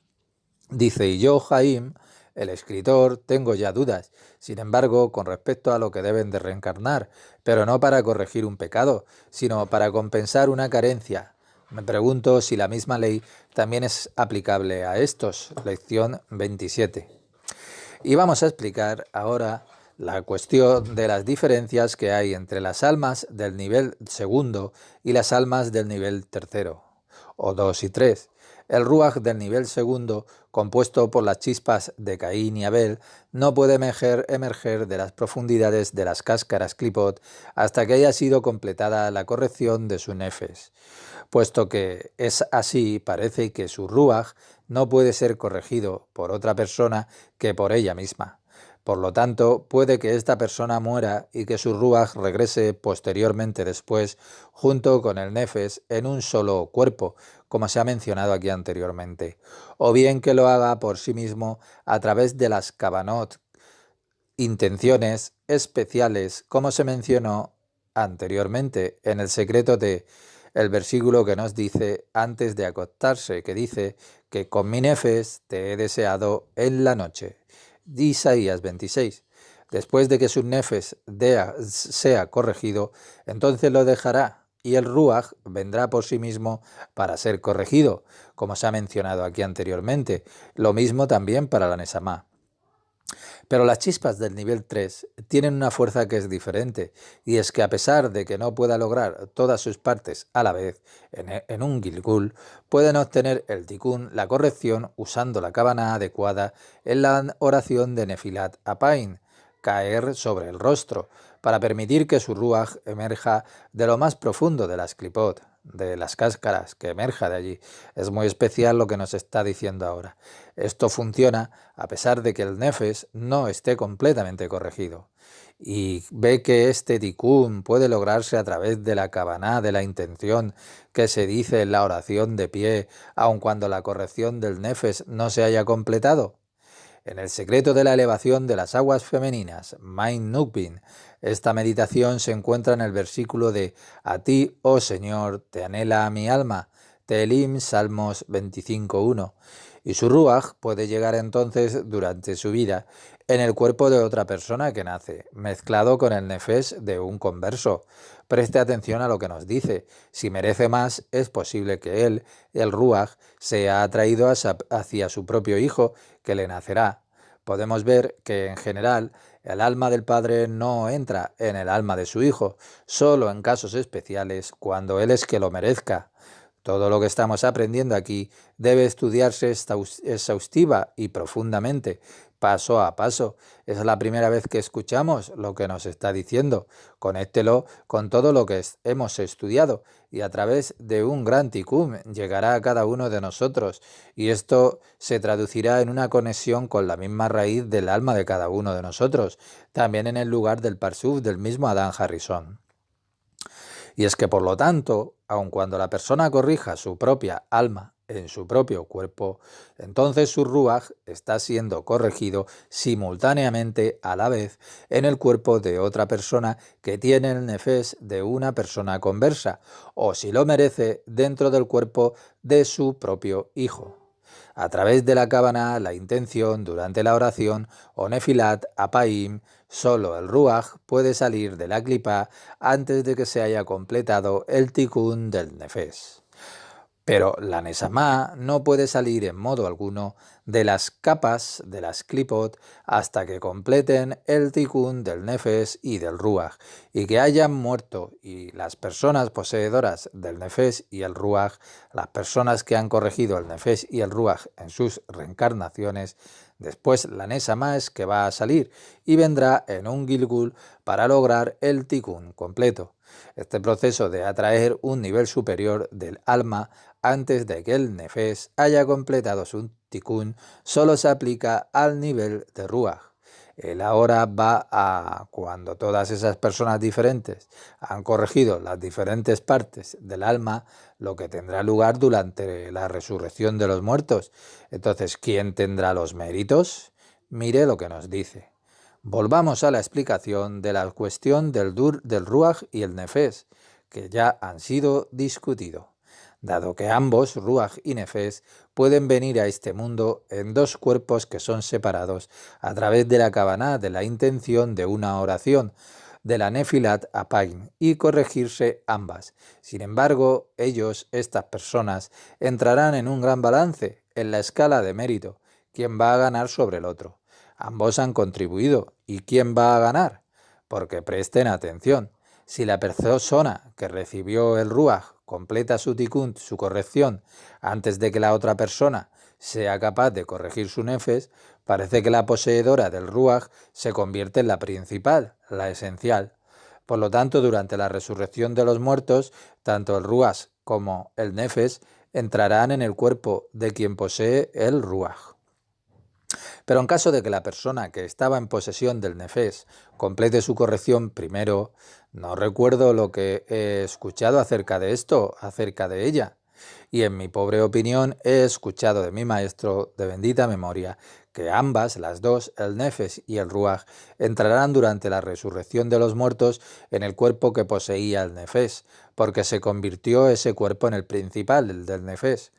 Dice, y yo, Haim, el escritor, tengo ya dudas, sin embargo, con respecto a lo que deben de reencarnar, pero no para corregir un pecado, sino para compensar una carencia. Me pregunto si la misma ley también es aplicable a estos. Lección 27. Y vamos a explicar ahora la cuestión de las diferencias que hay entre las almas del nivel segundo y las almas del nivel tercero, o 2 y 3. El Ruach del nivel segundo, compuesto por las chispas de Caín y Abel, no puede emerger de las profundidades de las cáscaras Klipot hasta que haya sido completada la corrección de su nefes. Puesto que es así, parece que su Ruach no puede ser corregido por otra persona que por ella misma. Por lo tanto, puede que esta persona muera y que su Ruach regrese posteriormente después, junto con el Nefes, en un solo cuerpo, como se ha mencionado aquí anteriormente, o bien que lo haga por sí mismo a través de las Kavanot, intenciones especiales, como se mencionó anteriormente en el secreto de el versículo que nos dice antes de acostarse, que dice que con mi nefes te he deseado en la noche. Isaías 26. Después de que su nefes sea corregido, entonces lo dejará y el Ruach vendrá por sí mismo para ser corregido, como se ha mencionado aquí anteriormente. Lo mismo también para la Nesamá. Pero las chispas del nivel 3 tienen una fuerza que es diferente, y es que a pesar de que no pueda lograr todas sus partes a la vez en un Gilgul, pueden obtener el Tikkun, la corrección, usando la cábana adecuada en la oración de Nefilat Apain, caer sobre el rostro, para permitir que su Ruach emerja de lo más profundo de las Klipot, de las cáscaras, que emerja de allí. Es muy especial lo que nos está diciendo ahora. Esto funciona a pesar de que el Nefes no esté completamente corregido. Y ve que este Tikkun puede lograrse a través de la Kavaná, de la intención que se dice en la oración de pie, aun cuando la corrección del Nefes no se haya completado. En el secreto de la elevación de las aguas femeninas, Main Nukbin, esta meditación se encuentra en el versículo de A ti, oh Señor, te anhela mi alma, Tehilim, Salmos 25.1, y su Ruach puede llegar entonces durante su vida en el cuerpo de otra persona que nace, mezclado con el nefes de un converso. Preste atención a lo que nos dice. Si merece más, es posible que él, el Ruach, sea atraído hacia su propio hijo, que le nacerá. Podemos ver que, en general, el alma del padre no entra en el alma de su hijo, solo en casos especiales, cuando él es que lo merezca. Todo lo que estamos aprendiendo aquí debe estudiarse exhaustiva y profundamente, paso a paso. Es la primera vez que escuchamos lo que nos está diciendo. Conéctelo con todo lo que hemos estudiado y a través de un gran tikkun llegará a cada uno de nosotros y esto se traducirá en una conexión con la misma raíz del alma de cada uno de nosotros, también en el lugar del Parsuf del mismo Adán Harrison. Y es que, por lo tanto, aun cuando la persona corrija su propia alma en su propio cuerpo, entonces su ruaj está siendo corregido simultáneamente a la vez en el cuerpo de otra persona que tiene el nefes de una persona conversa, o si lo merece, dentro del cuerpo de su propio hijo. A través de la cábana, la intención durante la oración o nefilat, apaim, solo el ruaj puede salir de la clipa antes de que se haya completado el tikkun del nefes. Pero la Neshama no puede salir en modo alguno de las capas de las klipot hasta que completen el tikkun del nefes y del ruaj, y que hayan muerto, y las personas poseedoras del nefes y el ruaj, las personas que han corregido el nefes y el ruaj en sus reencarnaciones, después la Neshama es que va a salir y vendrá en un gilgul para lograr el tikkun completo. Este proceso de atraer un nivel superior del alma antes de que el nefes haya completado su tikkun solo se aplica al nivel de ruaj. El ahora va a cuando todas esas personas diferentes han corregido las diferentes partes del alma, lo que tendrá lugar durante la resurrección de los muertos. Entonces, ¿quién tendrá los méritos? Mire lo que nos dice. Volvamos a la explicación de la cuestión del ruaj y el nefes, que ya han sido discutidos. Dado que ambos, ruaj y nefes, pueden venir a este mundo en dos cuerpos que son separados a través de la kavaná de la intención de una oración, de la nefilat apaim, y corregirse ambas. Sin embargo, estas personas, entrarán en un gran balance en la escala de mérito, quién va a ganar sobre el otro. Ambos han contribuido. ¿Y quién va a ganar? Porque presten atención. Si la persona que recibió el ruaj completa su tikkun, su corrección, antes de que la otra persona sea capaz de corregir su nefes, parece que la poseedora del ruaj se convierte en la principal, la esencial. Por lo tanto, durante la resurrección de los muertos, tanto el ruaj como el nefes entrarán en el cuerpo de quien posee el ruaj. Pero en caso de que la persona que estaba en posesión del nefes complete su corrección primero, no recuerdo lo que he escuchado acerca de esto, acerca de ella. Y en mi pobre opinión he escuchado de mi maestro de bendita memoria que ambas, las dos, el nefes y el ruaj, entrarán durante la resurrección de los muertos en el cuerpo que poseía el nefes, porque se convirtió ese cuerpo en el principal, el del nefes.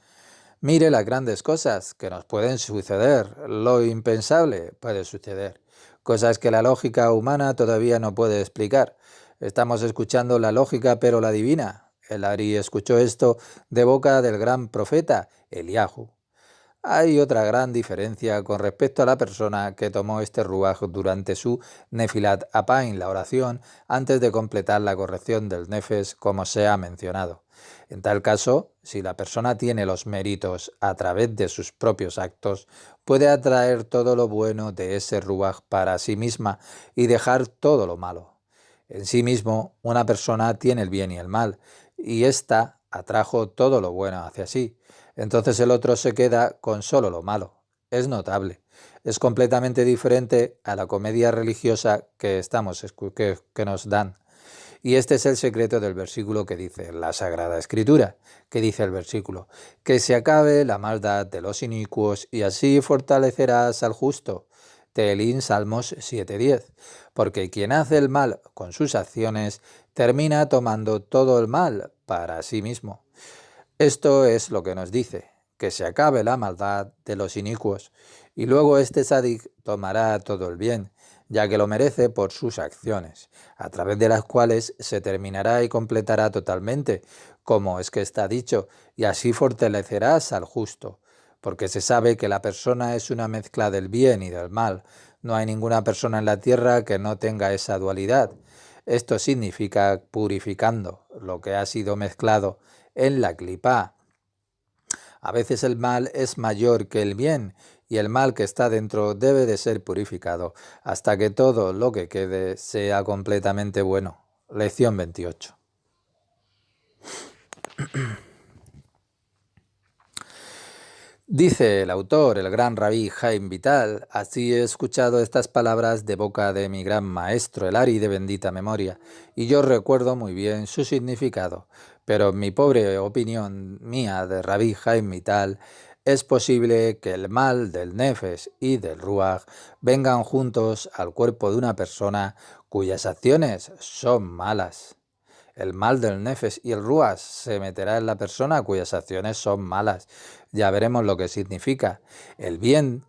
Mire las grandes cosas que nos pueden suceder, lo impensable puede suceder, cosas que la lógica humana todavía no puede explicar. Estamos escuchando la lógica pero la divina. El Ari escuchó esto de boca del gran profeta Eliahu. Hay otra gran diferencia con respecto a la persona que tomó este ruaj durante su nefilat apain, la oración, antes de completar la corrección del nefes, como se ha mencionado. En tal caso, si la persona tiene los méritos a través de sus propios actos, puede atraer todo lo bueno de ese ruaj para sí misma y dejar todo lo malo. En sí mismo, una persona tiene el bien y el mal, y ésta atrajo todo lo bueno hacia sí. Entonces el otro se queda con solo lo malo. Es notable. Es completamente diferente a la comedia religiosa que nos dan. Y este es el secreto del versículo que dice la Sagrada Escritura, que dice el versículo, que se acabe la maldad de los inicuos y así fortalecerás al justo. Teelín Salmos 7:10, porque quien hace el mal con sus acciones termina tomando todo el mal para sí mismo. Esto es lo que nos dice, que se acabe la maldad de los inicuos, y luego este sádic tomará todo el bien, ya que lo merece por sus acciones, a través de las cuales se terminará y completará totalmente, como es que está dicho, y así fortalecerás al justo, porque se sabe que la persona es una mezcla del bien y del mal. No hay ninguna persona en la tierra que no tenga esa dualidad. Esto significa purificando lo que ha sido mezclado en la clipá. A veces el mal es mayor que el bien, y el mal que está dentro debe de ser purificado, hasta que todo lo que quede sea completamente bueno. Lección 28. Dice el autor, el gran rabí Jaime Vital: así he escuchado estas palabras de boca de mi gran maestro, el Ari de bendita memoria, y yo recuerdo muy bien su significado, pero en mi pobre opinión mía de rabí Jaime Vital, es posible que el mal del nefesh y del ruach vengan juntos al cuerpo de una persona cuyas acciones son malas. El mal del nefesh y el ruach se meterá en la persona cuyas acciones son malas. Ya veremos lo que significa. El bien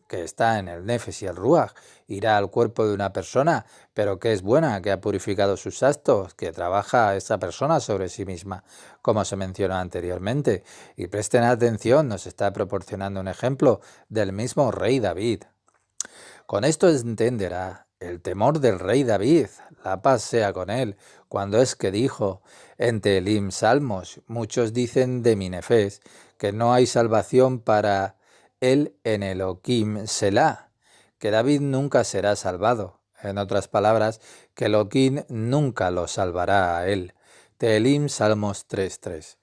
que está en el nefesh y el ruach irá al cuerpo de una persona, pero que es buena, que ha purificado sus actos, que trabaja esa persona sobre sí misma, como se mencionó anteriormente. Y presten atención, nos está proporcionando un ejemplo del mismo rey David. Con esto entenderá el temor del rey David, la paz sea con él, cuando es que dijo en Tehilim Salmos: muchos dicen de mi nefesh que no hay salvación para él en Elohim Selah, que David nunca será salvado. En otras palabras, que Elohim nunca lo salvará a él. Tehilim Salmos 3:3.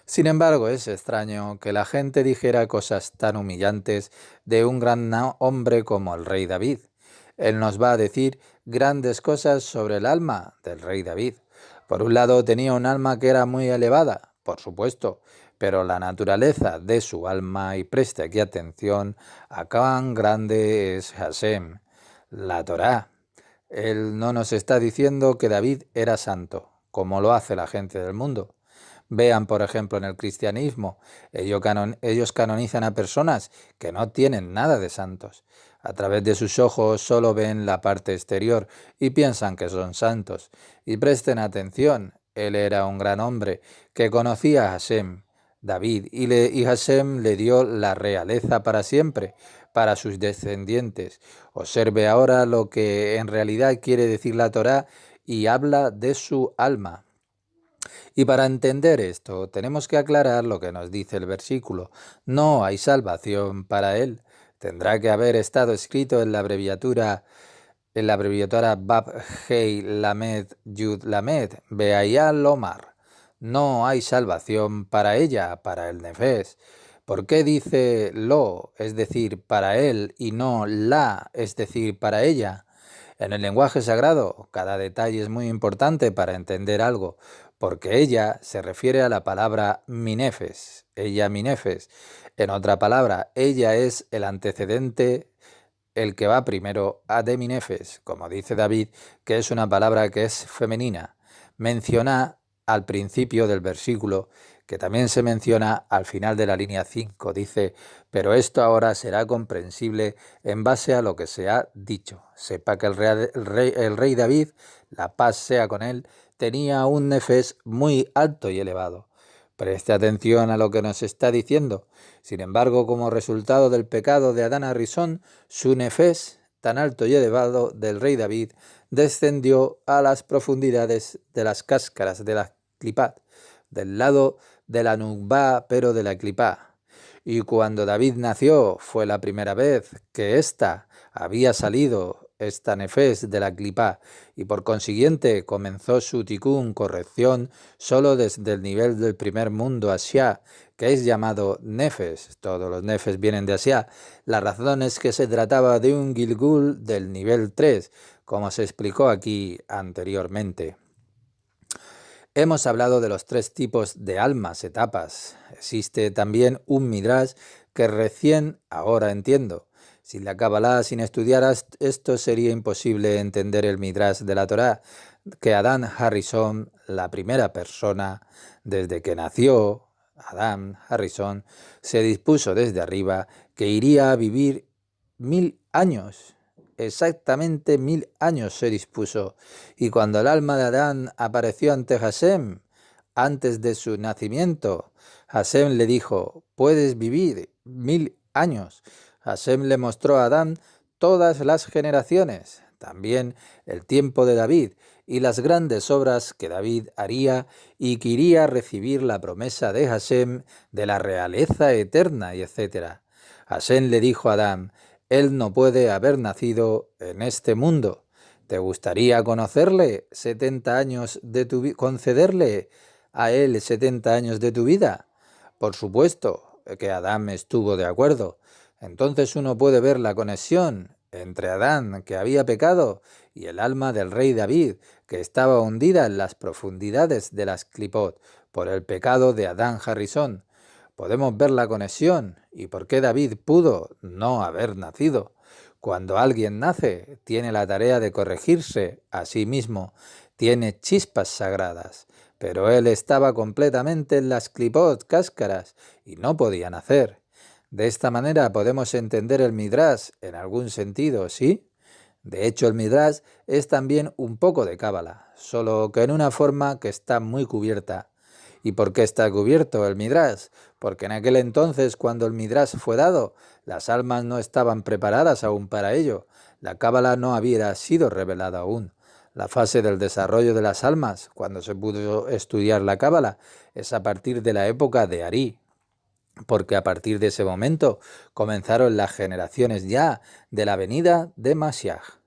Sin embargo, es extraño que la gente dijera cosas tan humillantes de un gran hombre como el rey David. Él nos va a decir grandes cosas sobre el alma del rey David. Por un lado, tenía un alma que era muy elevada, por supuesto, pero la naturaleza de su alma, y preste aquí atención, a cuán grande es Hashem, la Torá. Él no nos está diciendo que David era santo, como lo hace la gente del mundo. Vean, por ejemplo, en el cristianismo, ellos canonizan a personas que no tienen nada de santos. A través de sus ojos solo ven la parte exterior y piensan que son santos. Y presten atención, él era un gran hombre que conocía a Hashem, David, y Hashem le dio la realeza para siempre, para sus descendientes. Observe ahora lo que en realidad quiere decir la Torá y habla de su alma. Y para entender esto, tenemos que aclarar lo que nos dice el versículo. No hay salvación para él. Tendrá que haber estado escrito en la abreviatura Bab Hei Lamed Yud Lamed Beaya Lomar. No hay salvación para ella, para el nefesh. ¿Por qué dice lo, es decir, para él, y no la, es decir, para ella? En el lenguaje sagrado, cada detalle es muy importante para entender algo, porque ella se refiere a la palabra minefes, ella minefes. En otra palabra, ella es el antecedente, el que va primero a de minefes, como dice David, que es una palabra que es femenina. Menciona al principio del versículo, que también se menciona al final de la línea 5, dice: pero esto ahora será comprensible en base a lo que se ha dicho. Sepa que el rey David, la paz sea con él, tenía un nefesh muy alto y elevado. Preste atención a lo que nos está diciendo. Sin embargo, como resultado del pecado de Adán Arrisón, su nefesh, tan alto y elevado, del rey David, descendió a las profundidades de las cáscaras de la clipat, del lado de la nukba, pero de la clipá. Y cuando David nació, fue la primera vez que ésta había salido, esta nefesh, de la clipá, y por consiguiente comenzó su tikún, corrección, solo desde el nivel del primer mundo, Asia, que es llamado nefesh. Todos los nefesh vienen de Asia. La razón es que se trataba de un gilgul del nivel 3, como se explicó aquí anteriormente. Hemos hablado de los 3 tipos de almas, etapas. Existe también un midrash que recién ahora entiendo. Sin la Kabbalah, sin estudiar esto, sería imposible entender el midrash de la Torá, que Adán Harrison, la primera persona, desde que nació, Adán Harrison, se dispuso desde arriba que iría a vivir 1000 años. Exactamente 1000 años se dispuso, y cuando el alma de Adán apareció ante Hashem, antes de su nacimiento, Hashem le dijo: puedes vivir 1000 años. Hashem le mostró a Adán todas las generaciones, también el tiempo de David y las grandes obras que David haría y que iría a recibir la promesa de Hashem de la realeza eterna y etc. Hashem le dijo a Adán: él no puede haber nacido en este mundo. ¿Te gustaría conocerle 70 años de concederle a él 70 años de tu vida? Por supuesto que Adán estuvo de acuerdo. Entonces uno puede ver la conexión entre Adán, que había pecado, y el alma del rey David, que estaba hundida en las profundidades de las Clipot por el pecado de Adán Harrison. Podemos ver la conexión y por qué David pudo no haber nacido. Cuando alguien nace, tiene la tarea de corregirse a sí mismo, tiene chispas sagradas, pero él estaba completamente en las Clipot, cáscaras, y no podía nacer. De esta manera podemos entender el Midrash en algún sentido, ¿sí? De hecho, el Midrash es también un poco de cábala, solo que en una forma que está muy cubierta. ¿Y por qué está cubierto el Midrash? Porque en aquel entonces, cuando el Midrash fue dado, las almas no estaban preparadas aún para ello. La cábala no había sido revelada aún. La fase del desarrollo de las almas, cuando se pudo estudiar la cábala, es a partir de la época de Ari, porque a partir de ese momento comenzaron las generaciones ya de la venida de Mashiach.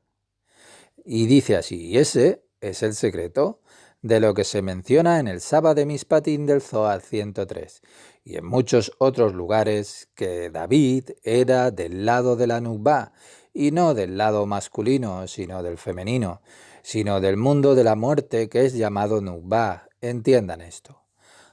Y dice así, y ese es el secreto de lo que se menciona en el Saba de Mishpatim del Zohar 103 y en muchos otros lugares, que David era del lado de la Nukba, y no del lado masculino, sino del femenino, sino del mundo de la muerte que es llamado Nukba. Entiendan esto.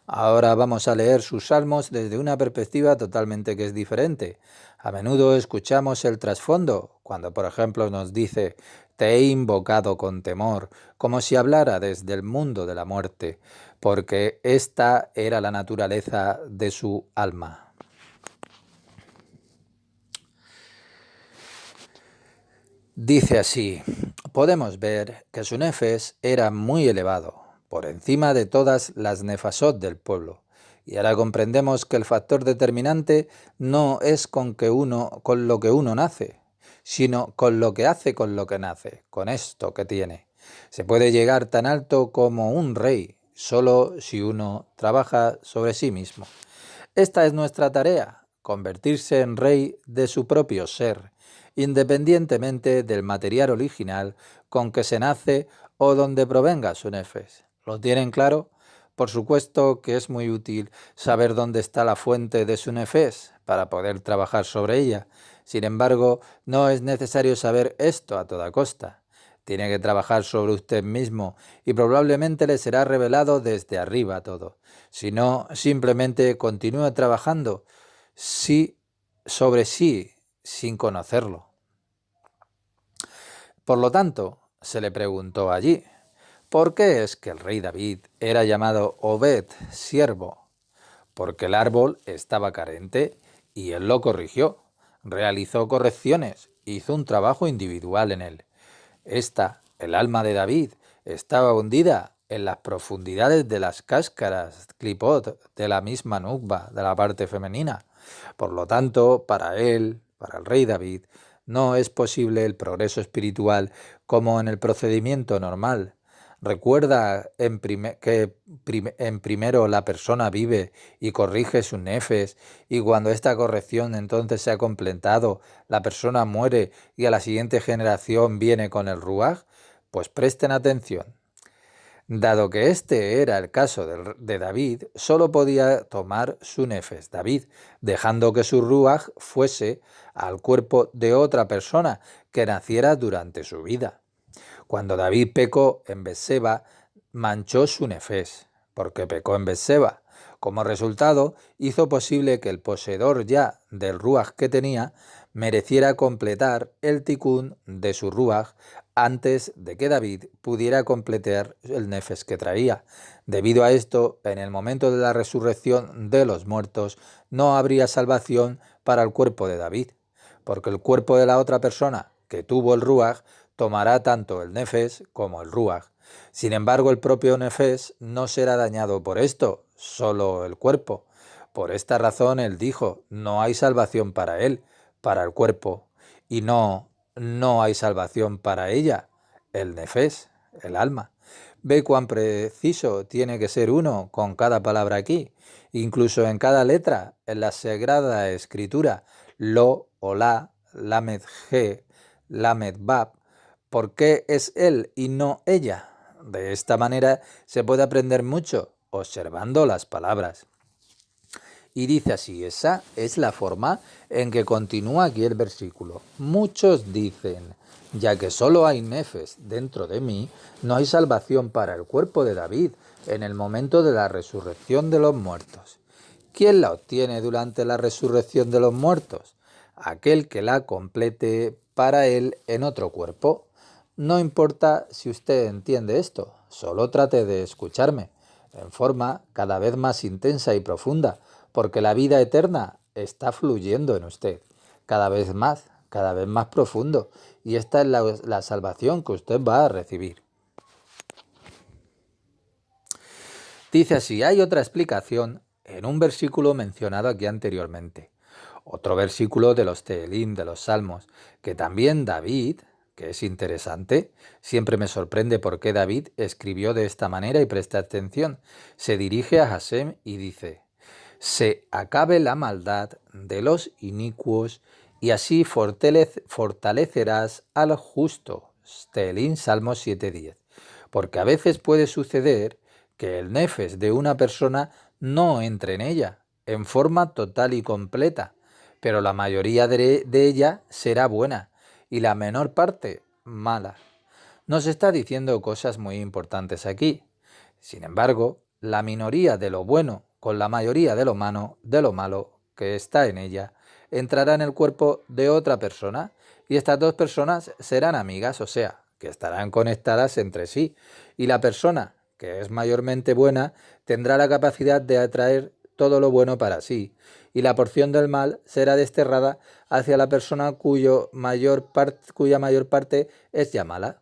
Ahora vamos a leer sus salmos desde una perspectiva totalmente que es diferente. A menudo escuchamos el trasfondo, cuando por ejemplo nos dice: te he invocado con temor, como si hablara desde el mundo de la muerte, porque esta era la naturaleza de su alma. Dice así: podemos ver que su nefes era muy elevado, por encima de todas las nefasot del pueblo. Y ahora comprendemos que el factor determinante no es con lo que uno nace, sino con lo que hace con lo que nace, con esto que tiene. Se puede llegar tan alto como un rey, solo si uno trabaja sobre sí mismo. Esta es nuestra tarea, convertirse en rey de su propio ser, independientemente del material original con que se nace o donde provenga su nefes. ¿Lo tienen claro? Por supuesto que es muy útil saber dónde está la fuente de su nefes para poder trabajar sobre ella. Sin embargo, no es necesario saber esto a toda costa. Tiene que trabajar sobre usted mismo y probablemente le será revelado desde arriba todo. Si no, simplemente continúe trabajando sobre sí sin conocerlo. Por lo tanto, se le preguntó allí: ¿por qué es que el rey David era llamado Obed, siervo? Porque el árbol estaba carente y él lo corrigió, realizó correcciones, hizo un trabajo individual en él. El alma de David, estaba hundida en las profundidades de las cáscaras, clipot, de la misma nukba, de la parte femenina. Por lo tanto, para él, para el rey David, no es posible el progreso espiritual como en el procedimiento normal. Recuerda que primero la persona vive y corrige sus nefes, y cuando esta corrección entonces se ha completado, la persona muere y a la siguiente generación viene con el ruaj. Pues presten atención. Dado que este era el caso de David, solo podía tomar su nefes, David, dejando que su ruaj fuese al cuerpo de otra persona que naciera durante su vida. Cuando David pecó en Betseba, manchó su nefes, porque pecó en Betseba. Como resultado, hizo posible que el poseedor ya del ruaj que tenía mereciera completar el tikún de su ruaj antes de que David pudiera completar el nefes que traía. Debido a esto, en el momento de la resurrección de los muertos, no habría salvación para el cuerpo de David, porque el cuerpo de la otra persona que tuvo el ruaj tomará tanto el nefes como el ruaj. Sin embargo, el propio nefes no será dañado por esto, solo el cuerpo. Por esta razón él dijo: no hay salvación para él, para el cuerpo, y no no hay salvación para ella, el nefes, el alma. Ve cuán preciso tiene que ser uno con cada palabra aquí, incluso en cada letra, en la Sagrada Escritura, lo o la, lamed ge, lamed bab. ¿Por qué es él y no ella? De esta manera se puede aprender mucho observando las palabras. Y dice así, esa es la forma en que continúa aquí el versículo. Muchos dicen, ya que solo hay nefes dentro de mí, no hay salvación para el cuerpo de David en el momento de la resurrección de los muertos. ¿Quién la obtiene durante la resurrección de los muertos? Aquel que la complete para él en otro cuerpo. No importa si usted entiende esto, solo trate de escucharme en forma cada vez más intensa y profunda, porque la vida eterna está fluyendo en usted, cada vez más profundo, y esta es la salvación que usted va a recibir. Dice así, hay otra explicación en un versículo mencionado aquí anteriormente, otro versículo de los Tehilim, de los Salmos, que también David, que es interesante, siempre me sorprende por qué David escribió de esta manera y presta atención, se dirige a Hashem y dice, se acabe la maldad de los inicuos y así fortalecerás al justo. Tehilim, Salmos 7:10. Porque a veces puede suceder que el nefes de una persona no entre en ella en forma total y completa, pero la mayoría de ella será buena y la menor parte mala. Nos está diciendo cosas muy importantes aquí. Sin embargo, la minoría de lo bueno con la mayoría de lo malo que está en ella, entrará en el cuerpo de otra persona y estas dos personas serán amigas, o sea, que estarán conectadas entre sí. Y la persona que es mayormente buena tendrá la capacidad de atraer todo lo bueno para sí, y la porción del mal será desterrada hacia la persona cuya mayor parte es ya mala.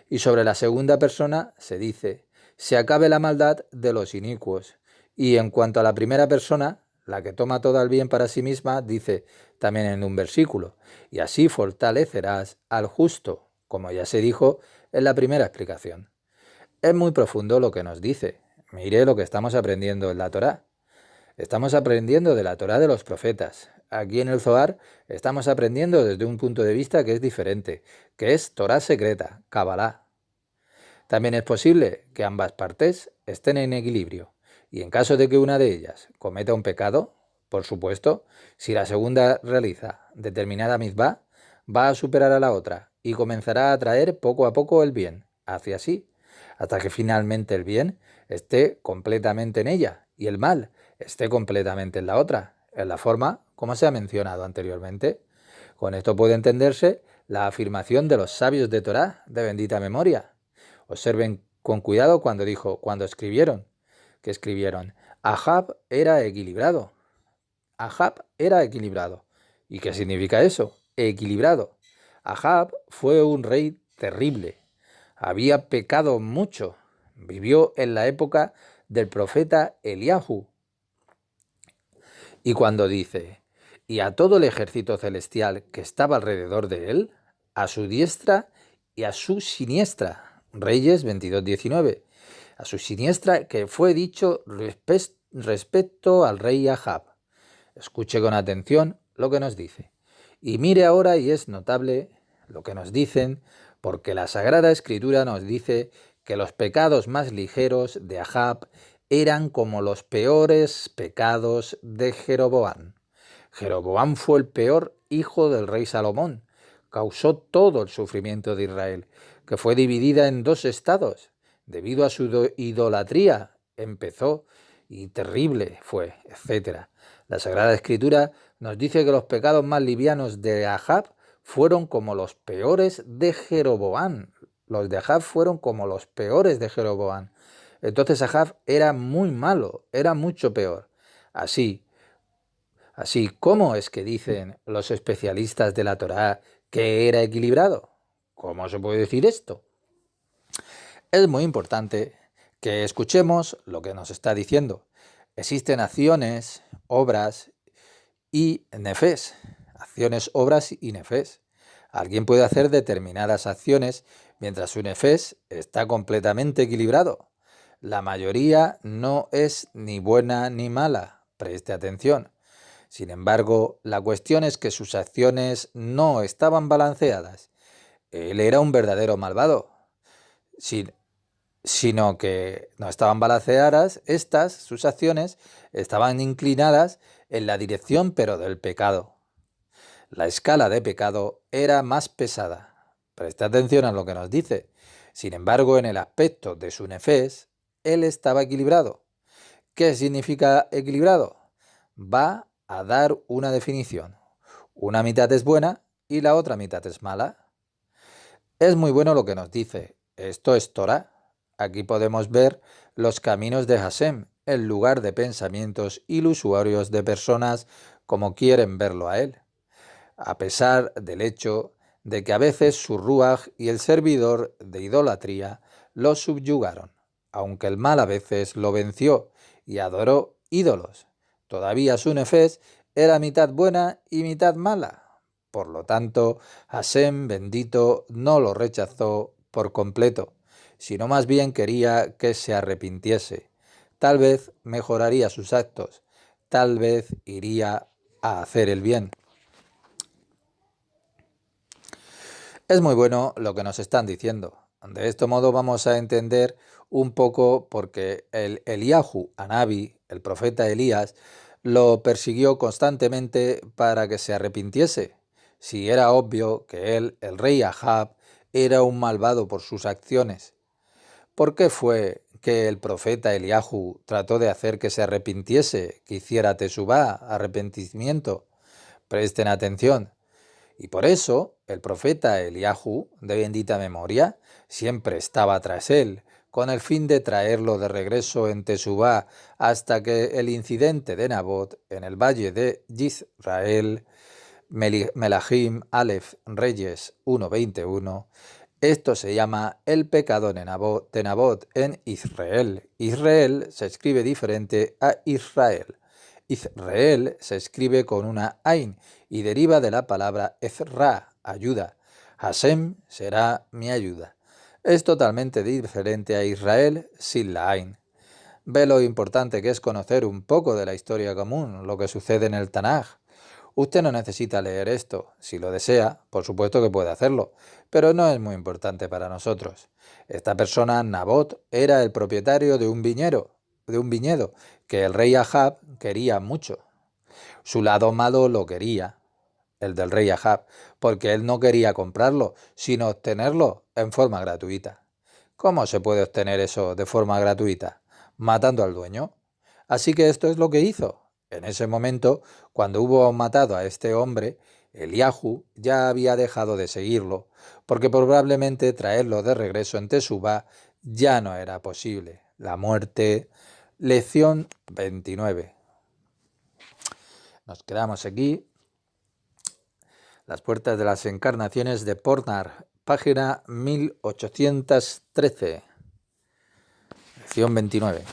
Y sobre la segunda persona se dice, se acabe la maldad de los inicuos. Y en cuanto a la primera persona, la que toma todo el bien para sí misma, dice también en un versículo, y así fortalecerás al justo, como ya se dijo en la primera explicación. Es muy profundo lo que nos dice. Mire lo que estamos aprendiendo en la Torá. Estamos aprendiendo de la Torá de los profetas. Aquí en el Zohar estamos aprendiendo desde un punto de vista que es diferente, que es Torá secreta, Kabbalah. También es posible que ambas partes estén en equilibrio, y en caso de que una de ellas cometa un pecado, por supuesto, si la segunda realiza determinada mitzvah, va a superar a la otra y comenzará a traer poco a poco el bien hacia sí, hasta que finalmente el bien esté completamente en ella y el mal esté completamente en la otra, en la forma como se ha mencionado anteriormente. Con esto puede entenderse la afirmación de los sabios de Torá de bendita memoria. Observen con cuidado cuando escribieron, que escribieron, Ahab era equilibrado. Ahab era equilibrado. ¿Y qué significa eso? Equilibrado. Ahab fue un rey terrible. Había pecado mucho. Vivió en la época del profeta Eliahu. Y cuando dice, y a todo el ejército celestial que estaba alrededor de él, a su diestra y a su siniestra, Reyes 22:19, a su siniestra que fue dicho respecto al rey Ahab. Escuche con atención lo que nos dice. Y mire ahora, y es notable lo que nos dicen, porque la Sagrada Escritura nos dice que los pecados más ligeros de Ahab eran como los peores pecados de Jeroboam. Jeroboam fue el peor hijo del rey Salomón. Causó todo el sufrimiento de Israel, que fue dividida en dos estados. Debido a su idolatría empezó y terrible fue, etc. La Sagrada Escritura nos dice que los pecados más livianos de Ahab fueron como los peores de Jeroboam. Los de Ahab fueron como los peores de Jeroboam. Entonces Ahab era muy malo, era mucho peor. Así, ¿cómo es que dicen los especialistas de la Torá que era equilibrado? ¿Cómo se puede decir esto? Es muy importante que escuchemos lo que nos está diciendo. Existen acciones, obras y nefes. Acciones, obras y nefes. Alguien puede hacer determinadas acciones mientras su nefés está completamente equilibrado. La mayoría no es ni buena ni mala, preste atención. Sin embargo, la cuestión es que sus acciones no estaban balanceadas. Él era un verdadero malvado, sino que no estaban balanceadas, sus acciones, estaban inclinadas en la dirección pero del pecado. La escala de pecado era más pesada. Presta atención a lo que nos dice. Sin embargo, en el aspecto de su nefés, él estaba equilibrado. ¿Qué significa equilibrado? Va a dar una definición. Una mitad es buena y la otra mitad es mala. Es muy bueno lo que nos dice. Esto es Torah. Aquí podemos ver los caminos de Hashem, el lugar de pensamientos ilusorios de personas como quieren verlo a él, a pesar del hecho de que a veces su ruaj y el servidor de idolatría lo subyugaron, aunque el mal a veces lo venció y adoró ídolos. Todavía su nefés era mitad buena y mitad mala. Por lo tanto, Hashem bendito no lo rechazó por completo, sino más bien quería que se arrepintiese. Tal vez mejoraría sus actos, tal vez iría a hacer el bien. Es muy bueno lo que nos están diciendo. De este modo vamos a entender un poco porque el Eliahu Anabi, el profeta Elías, lo persiguió constantemente para que se arrepintiese. Si era obvio que él, el rey Ahab, era un malvado por sus acciones. ¿Por qué fue que el profeta Eliahu trató de hacer que se arrepintiese, que hiciera tesubá, arrepentimiento? Presten atención. Y por eso el profeta Eliahu, de bendita memoria, siempre estaba tras él, con el fin de traerlo de regreso en Tesubá hasta que el incidente de Nabot en el valle de Yisrael, Melahim Aleph Reyes 1:21, esto se llama el pecado de Nabot en Israel. Israel se escribe diferente a Israel. Israel se escribe con una Ain y deriva de la palabra Ezra, ayuda. Hashem será mi ayuda. Es totalmente diferente a Israel sin la Ain. Ve lo importante que es conocer un poco de la historia común, lo que sucede en el Tanaj. Usted no necesita leer esto. Si lo desea, por supuesto que puede hacerlo, pero no es muy importante para nosotros. Esta persona, Nabot, era el propietario de un viñedo, que el rey Ahab quería mucho. Su lado malo lo quería, el del rey Ahab, porque él no quería comprarlo, sino obtenerlo en forma gratuita. ¿Cómo se puede obtener eso de forma gratuita? Matando al dueño. Así que esto es lo que hizo. En ese momento, cuando hubo matado a este hombre, Eliahu ya había dejado de seguirlo, porque probablemente traerlo de regreso en Tesubá ya no era posible. La muerte. Lección 29. Nos quedamos aquí. Las puertas de las encarnaciones de Pornar, página 1813. Lección 29.